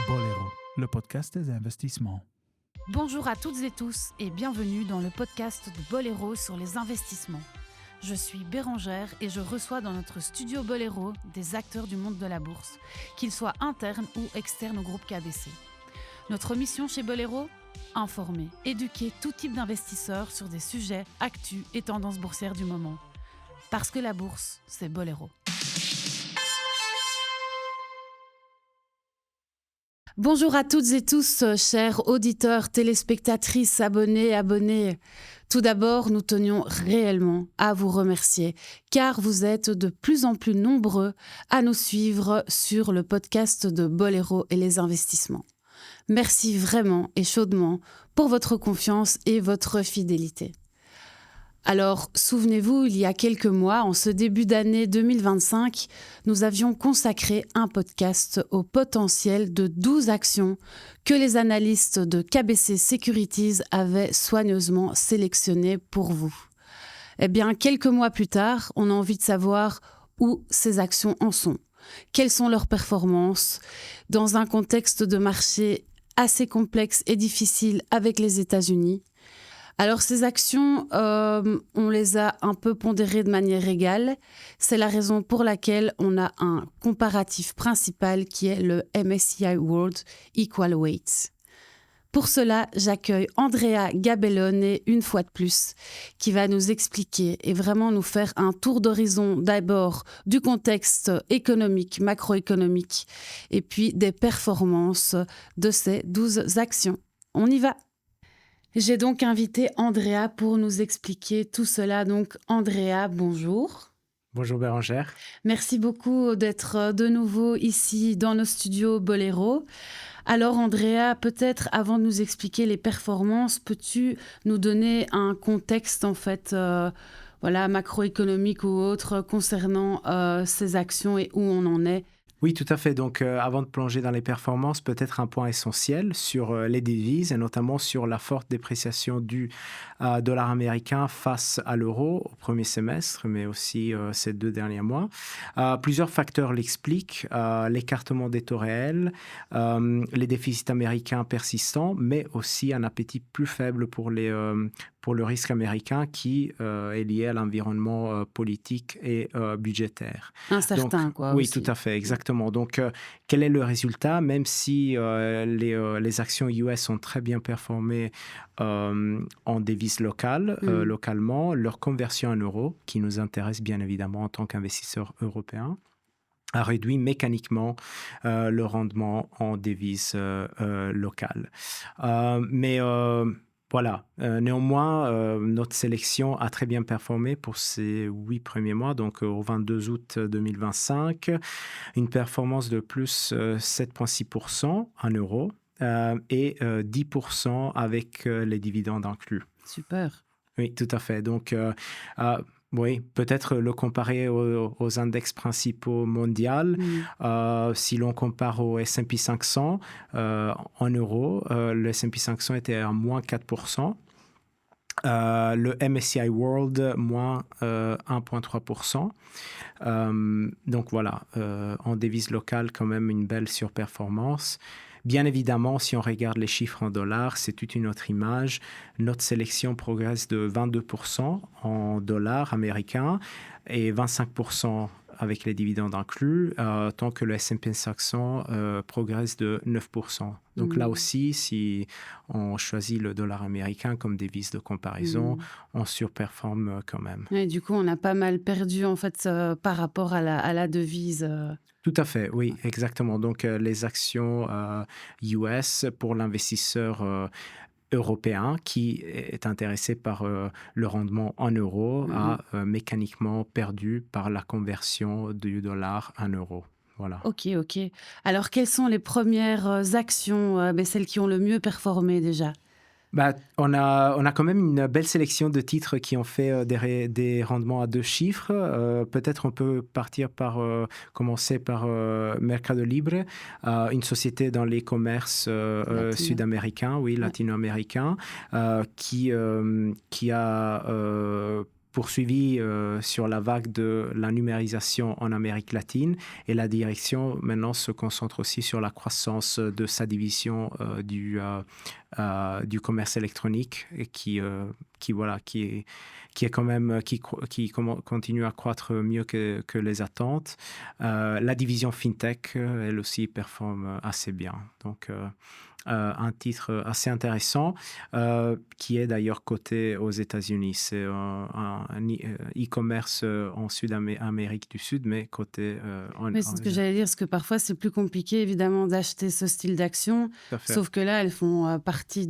Boléro, le podcast des investissements. Bonjour à toutes et tous et bienvenue dans le podcast de Boléro sur les investissements. Je suis Bérangère et je reçois dans notre studio Boléro des acteurs du monde de la bourse, qu'ils soient internes ou externes au groupe KBC. Notre mission chez Boléro ? Informer, éduquer tout type d'investisseurs sur des sujets, actus et tendances boursières du moment. Parce que la bourse, c'est Boléro. Bonjour à toutes et tous, chers auditeurs, téléspectatrices, abonnés. Tout d'abord, nous tenions réellement à vous remercier, car vous êtes de plus en plus nombreux à nous suivre sur le podcast de Boléro et les investissements. Merci vraiment et chaudement pour votre confiance et votre fidélité. Alors, souvenez-vous, il y a quelques mois, en ce début d'année 2025, nous avions consacré un podcast au potentiel de 12 actions que les analystes de KBC Securities avaient soigneusement sélectionnées pour vous. Eh bien, quelques mois plus tard, on a envie de savoir où ces actions en sont. Quelles sont leurs performances dans un contexte de marché assez complexe et difficile avec les États-Unis. Alors ces actions, on les a un peu pondérées de manière égale. C'est la raison pour laquelle on a un comparatif principal qui est le MSCI World Equal Weight. Pour cela, j'accueille Andrea Gabellone une fois de plus, qui va nous expliquer et vraiment nous faire un tour d'horizon d'abord du contexte économique, macroéconomique, et puis des performances de ces 12 actions. On y va! J'ai donc invité Andrea pour nous expliquer tout cela. Donc, Andrea, bonjour. Bonjour Bérangère. Merci beaucoup d'être de nouveau ici dans nos studios Boléro. Alors, Andrea, peut-être avant de nous expliquer les performances, peux-tu nous donner un contexte, en fait, macroéconomique ou autre, concernant ces actions et où on en est ? Oui, tout à fait. Donc, avant de plonger dans les performances, peut-être un point essentiel sur les devises et notamment sur la forte dépréciation du dollar américain face à l'euro au premier semestre, mais aussi ces 2 derniers mois. Plusieurs facteurs l'expliquent. L'écartement des taux réels, les déficits américains persistants, mais aussi un appétit plus faible pour le risque américain qui est lié à l'environnement politique et budgétaire. Incertain, Donc, quoi. oui, aussi. tout à fait, exactement. Donc, quel est le résultat? Même si les actions US ont très bien performé en devises locales, localement, leur conversion en euros, qui nous intéresse bien évidemment en tant qu'investisseurs européens, a réduit mécaniquement le rendement en devises locales. Voilà. Néanmoins, notre sélection a très bien performé pour ces 8 premiers mois, donc au 22 août 2025, une performance de plus 7,6% en euros et 10% avec les dividendes inclus. Super. Oui, tout à fait. Donc, oui, peut-être le comparer aux index principaux mondiaux. Si l'on compare au S&P 500 en euros, le S&P 500 était à moins 4%. Le MSCI World, moins 1,3%. Donc voilà, en devise locale, quand même une belle surperformance. Bien évidemment, si on regarde les chiffres en dollars, c'est toute une autre image. Notre sélection progresse de 22% en dollars américains et 25% avec les dividendes inclus, tant que le S&P 500 progresse de 9%. Donc là aussi, si on choisit le dollar américain comme devise de comparaison, on surperforme quand même. Et du coup, on a pas mal perdu en fait par rapport à la devise. Tout à fait, oui, exactement. Donc, les actions US pour l'investisseur européen qui est intéressé par le rendement en euros a mécaniquement perdu par la conversion du dollar en euros. Voilà. Ok. Alors, quelles sont les premières actions, celles qui ont le mieux performé déjà ? On a quand même une belle sélection de titres qui ont fait des rendements à 2 chiffres. Peut-être on peut commencer par Mercado Libre, une société dans les commerces sud-américains, latino-américains, qui a poursuivi sur la vague de la numérisation en Amérique latine et la direction maintenant se concentre aussi sur la croissance de sa division du commerce électronique et qui continue à croître mieux que les attentes. La division FinTech, elle aussi, performe assez bien. Donc, un titre assez intéressant qui est d'ailleurs coté aux États-Unis. C'est un e-commerce en Amérique du Sud, mais coté Mais c'est ce que j'allais dire, parce que parfois c'est plus compliqué évidemment d'acheter ce style d'action, sauf que là elles font partie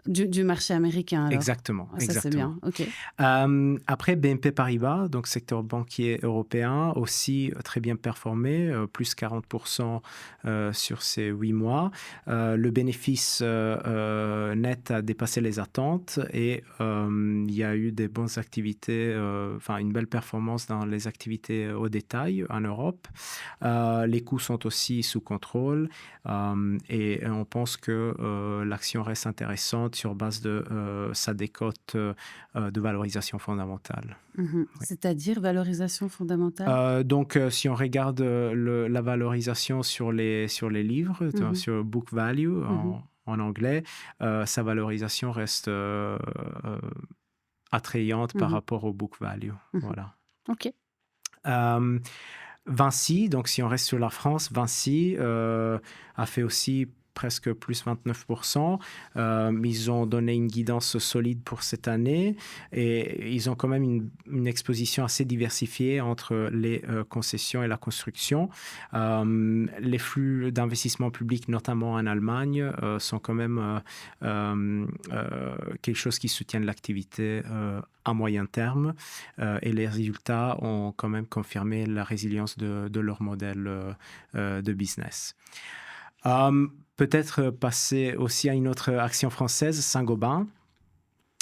du marché américain. Alors. Exactement. Ça c'est bien. Ok. Après BNP Paribas, donc secteur banquier européen, aussi très bien performé, plus 40% sur ces 8 mois. Le bénéfice net a dépassé les attentes et il y a eu des bonnes activités, une belle performance dans les activités au détail en Europe. Les coûts sont aussi sous contrôle et on pense que l'action reste intéressante sur base de sa décote de valorisation fondamentale. Oui. C'est-à-dire valorisation fondamentale? Donc, si on regarde la valorisation sur les livres, sur book value en anglais, sa valorisation reste attrayante par rapport au book value. Voilà. OK. Vinci, donc si on reste sur la France, Vinci a fait aussi presque plus 29%. Ils ont donné une guidance solide pour cette année et ils ont quand même une exposition assez diversifiée entre les concessions et la construction. Les flux d'investissement public, notamment en Allemagne, sont quand même quelque chose qui soutient l'activité à moyen terme et les résultats ont quand même confirmé la résilience de leur modèle de business. Peut-être passer aussi à une autre action française, Saint-Gobain,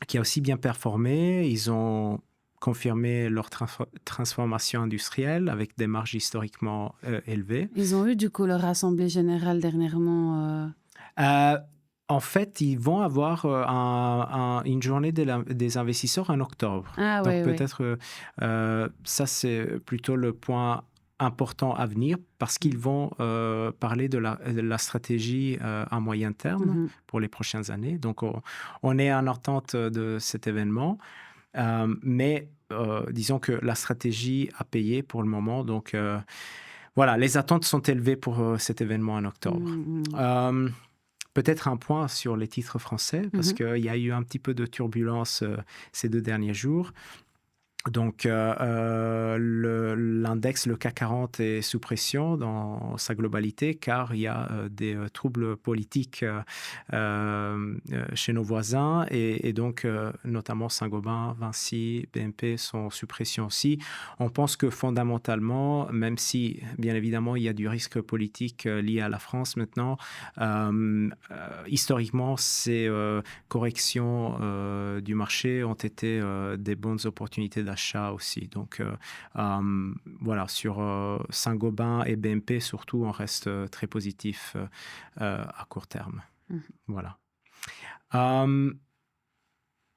qui a aussi bien performé. Ils ont confirmé leur transformation industrielle avec des marges historiquement élevées. Ils ont eu du coup leur assemblée générale dernièrement. En fait, ils vont avoir une journée des investisseurs en octobre. Ah, donc ouais, peut-être ça, c'est plutôt le point important à venir parce qu'ils vont parler de la stratégie à moyen terme pour les prochaines années. Donc, on est en attente de cet événement, mais disons que la stratégie a payé pour le moment. Donc, voilà, les attentes sont élevées pour cet événement en octobre. Peut-être un point sur les titres français parce qu'il y a eu un petit peu de turbulence ces 2 derniers jours. Donc, l'index, le CAC 40 est sous pression dans sa globalité car il y a des troubles politiques chez nos voisins et donc, notamment Saint-Gobain, Vinci, BNP sont sous pression aussi. On pense que fondamentalement, même si, bien évidemment, il y a du risque politique lié à la France maintenant, historiquement, ces corrections du marché ont été des bonnes opportunités d'achat aussi. Donc, voilà, sur Saint-Gobain et BNP, surtout, on reste très positif à court terme. Voilà.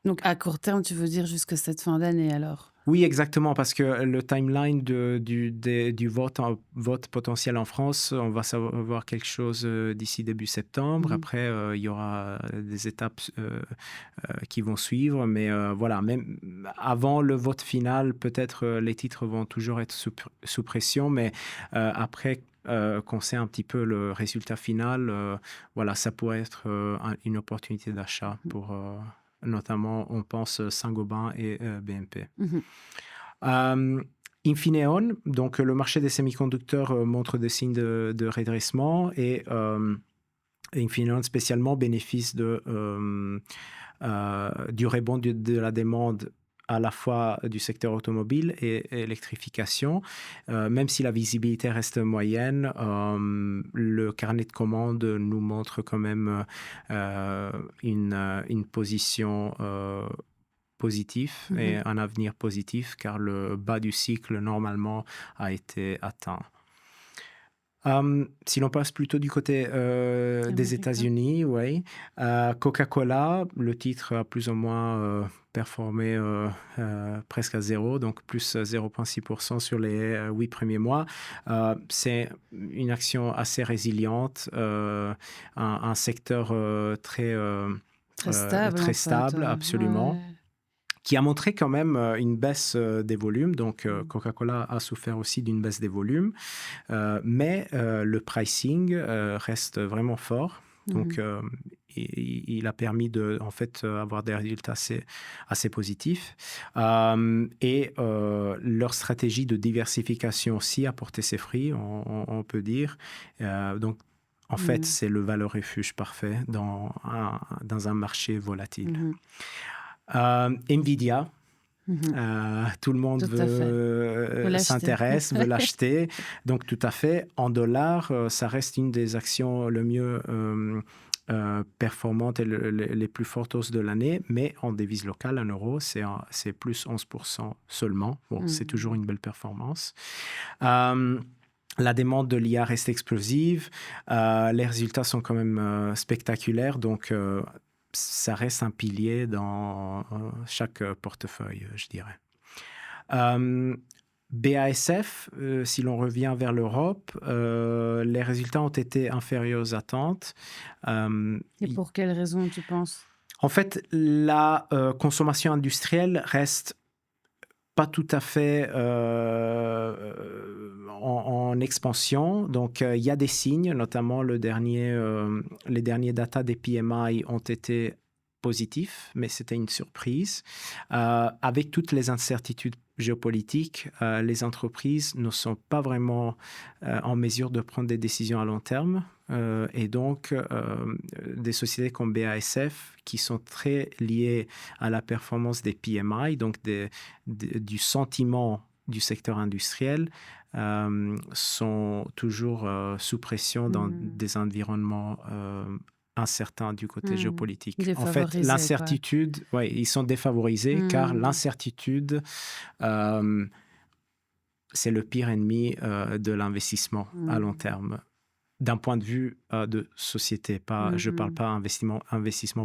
Donc, à court terme, tu veux dire jusqu'à cette fin d'année, alors? Oui, exactement, parce que le timeline du vote potentiel en France, on va savoir quelque chose d'ici début septembre. Après, il y aura des étapes qui vont suivre. Mais voilà, même avant le vote final, peut-être les titres vont toujours être sous pression. Mais après qu'on sait un petit peu le résultat final, voilà, ça pourrait être une opportunité d'achat pour... notamment, on pense Saint-Gobain et BNP. Infineon, donc le marché des semi-conducteurs montre des signes de redressement et Infineon spécialement bénéficie du rebond de la demande à la fois du secteur automobile et électrification. Même si la visibilité reste moyenne, le carnet de commandes nous montre quand même une position positive et un avenir positif car le bas du cycle normalement a été atteint. Si l'on passe plutôt du côté des Américain. États-Unis, oui. Coca-Cola, le titre a plus ou moins performé presque à zéro, donc plus 0,6% sur les 8 premiers mois. C'est une action assez résiliente, un secteur très Très très stable, stable, absolument. ouais. Qui a montré quand même une baisse des volumes. Donc, Coca-Cola a souffert aussi d'une baisse des volumes. Mais le pricing reste vraiment fort. Donc, il a permis de, en fait, avoir des résultats assez positifs. Et leur stratégie de diversification aussi a porté ses fruits, on peut dire. Donc, en fait, c'est le valeur refuge parfait dans un marché volatile. Nvidia, tout le monde s'intéresse, veut l'acheter. Donc, tout à fait. En dollars, ça reste une des actions le mieux performantes et les plus fortes hausses de l'année. Mais en devise locale, en euros, c'est plus 11% seulement. Bon, c'est toujours une belle performance. La demande de l'IA reste explosive. Les résultats sont quand même spectaculaires. Donc, ça reste un pilier dans chaque portefeuille, je dirais. BASF, si l'on revient vers l'Europe, les résultats ont été inférieurs aux attentes. Et pour quelles raisons, tu penses? En fait, la consommation industrielle reste pas tout à fait en expansion. Donc, il y a des signes, notamment les derniers datas des PMI ont été positifs, mais c'était une surprise. Avec toutes les incertitudes géopolitiques, les entreprises ne sont pas vraiment en mesure de prendre des décisions à long terme. Et donc, des sociétés comme BASF, qui sont très liées à la performance des PMI, donc du sentiment du secteur industriel, sont toujours sous pression dans des environnements incertains du côté géopolitique. En fait, l'incertitude, ils sont défavorisés car l'incertitude, c'est le pire ennemi de l'investissement à long terme. D'un point de vue de société, je ne parle pas investissement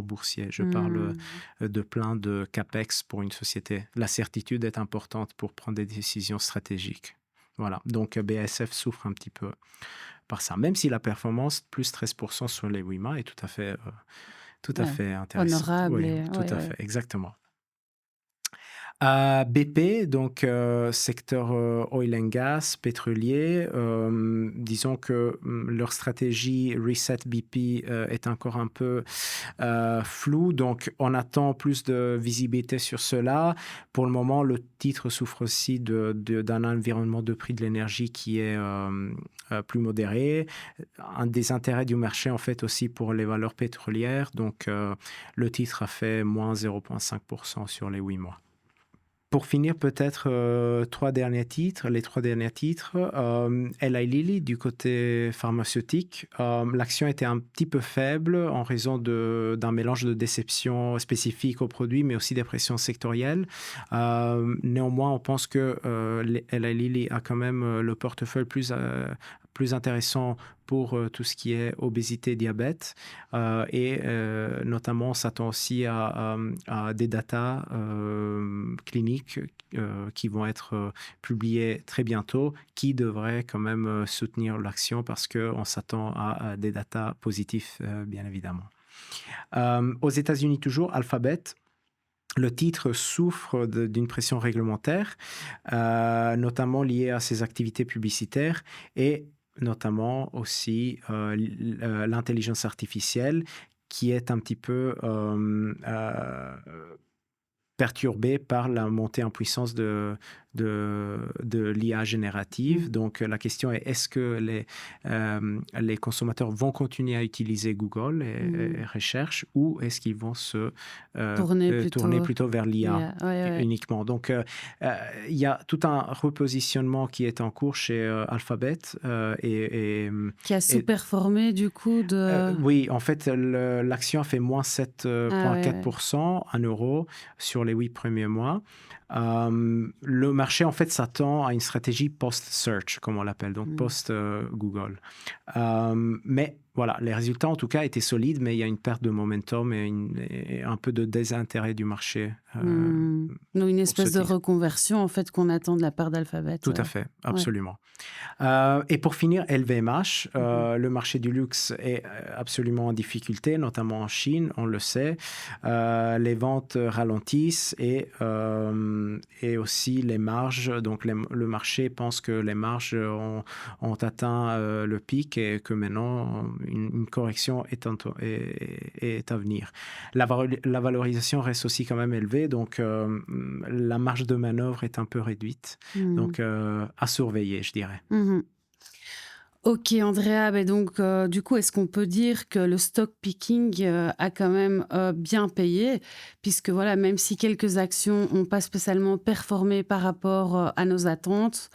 boursier, je parle de plein de CAPEX pour une société. La certitude est importante pour prendre des décisions stratégiques. Voilà, donc BASF souffre un petit peu par ça, même si la performance, plus 13% sur les 8 mois, est tout à fait intéressante. Honorable. Oui, tout à fait, exactement. BP, donc secteur oil and gas, pétrolier, disons que leur stratégie Reset BP est encore un peu floue, donc on attend plus de visibilité sur cela. Pour le moment, le titre souffre aussi d'un environnement de prix de l'énergie qui est plus modéré. Un des intérêts du marché, en fait, aussi pour les valeurs pétrolières, donc le titre a fait moins 0,5% sur les 8 mois. Pour finir, peut-être les trois derniers titres. Eli Lilly, du côté pharmaceutique, l'action était un petit peu faible en raison d'un mélange de déception spécifique au produit, mais aussi des pressions sectorielles. Néanmoins, on pense que Eli Lilly a quand même le portefeuille plus intéressant pour tout ce qui est obésité et diabète. Et notamment, on s'attend aussi à des datas cliniques qui vont être publiées très bientôt, qui devraient quand même soutenir l'action parce qu'on s'attend à des datas positifs, bien évidemment. Aux États-Unis toujours, Alphabet. Le titre souffre d'une pression réglementaire, notamment liée à ses activités publicitaires et notamment aussi l'intelligence artificielle qui est un petit peu perturbée par la montée en puissance de l'IA générative. Donc, la question est, est-ce que les consommateurs vont continuer à utiliser Google et recherche ou est-ce qu'ils vont se tourner plutôt vers l'IA uniquement? Donc, il y a tout un repositionnement qui est en cours chez Alphabet. Qui a sous-performé du coup oui, en fait, l'action a fait moins 7,4% en euros sur les 8 premiers mois. Le marché, en fait, s'attend à une stratégie post-search, comme on l'appelle, donc post-Google. Mais voilà, les résultats, en tout cas, étaient solides, mais il y a une perte de momentum et un peu de désintérêt du marché. Donc, une espèce de reconversion, en fait, qu'on attend de la part d'Alphabet. Tout à fait, absolument. Et pour finir, LVMH, le marché du luxe est absolument en difficulté, notamment en Chine, on le sait. Les ventes ralentissent et aussi les marges. Donc, le marché pense que les marges ont atteint le pic et que maintenant, une correction est à venir. La valorisation reste aussi quand même élevée, donc la marge de manœuvre est un peu réduite. Donc, à surveiller, je dirais. Ok, Andrea, ben donc, du coup, est-ce qu'on peut dire que le stock picking a quand même bien payé, puisque voilà, même si quelques actions n'ont pas spécialement performé par rapport à nos attentes,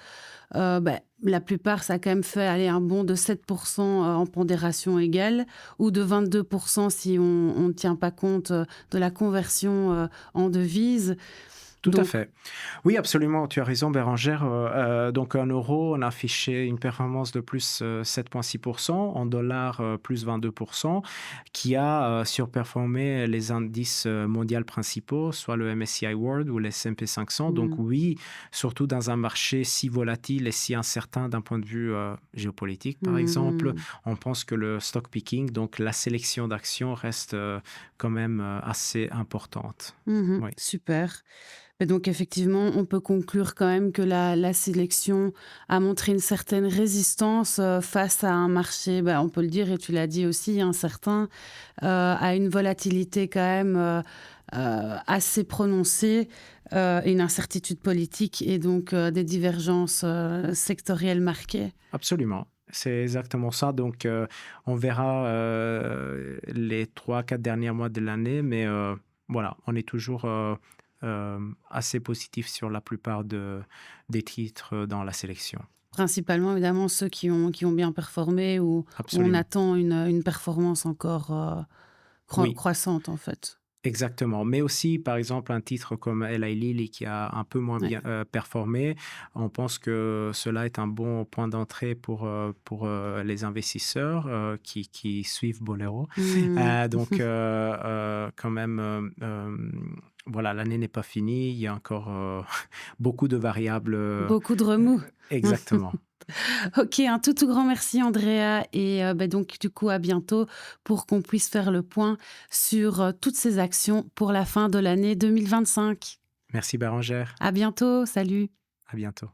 la plupart, ça a quand même fait un bond de 7% en pondération égale, ou de 22% si on ne tient pas compte de la conversion en devise. Tout à fait. Oui, absolument, tu as raison, Bérangère. Donc, en euros, on a affiché une performance de plus 7,6%, en dollars, plus 22%, qui a surperformé les indices mondiaux principaux, soit le MSCI World ou le S&P 500. Donc, oui, surtout dans un marché si volatile et si incertain d'un point de vue géopolitique, par exemple, on pense que le stock picking, donc la sélection d'actions, reste quand même assez importante. Oui. Super. Et donc, effectivement, on peut conclure quand même que la sélection a montré une certaine résistance face à un marché, on peut le dire, et tu l'as dit aussi, incertain, à une volatilité quand même assez prononcée, une incertitude politique et donc des divergences sectorielles marquées. Absolument. C'est exactement ça. Donc, on verra les 3-4 derniers mois de l'année, mais voilà, on est toujours assez positif sur la plupart des titres dans la sélection. Principalement, évidemment, ceux qui ont bien performé ou où on attend une performance encore croissante, en fait. Exactement. Mais aussi, par exemple, un titre comme Eli Lilly qui a un peu moins bien performé, on pense que cela est un bon point d'entrée pour les investisseurs qui suivent Bolero. Donc, quand même, voilà, l'année n'est pas finie. Il y a encore beaucoup de variables. Beaucoup de remous. Exactement. Ok, un tout grand merci Andrea et donc du coup à bientôt pour qu'on puisse faire le point sur toutes ces actions pour la fin de l'année 2025. Merci Bérangère. À bientôt, salut. À bientôt.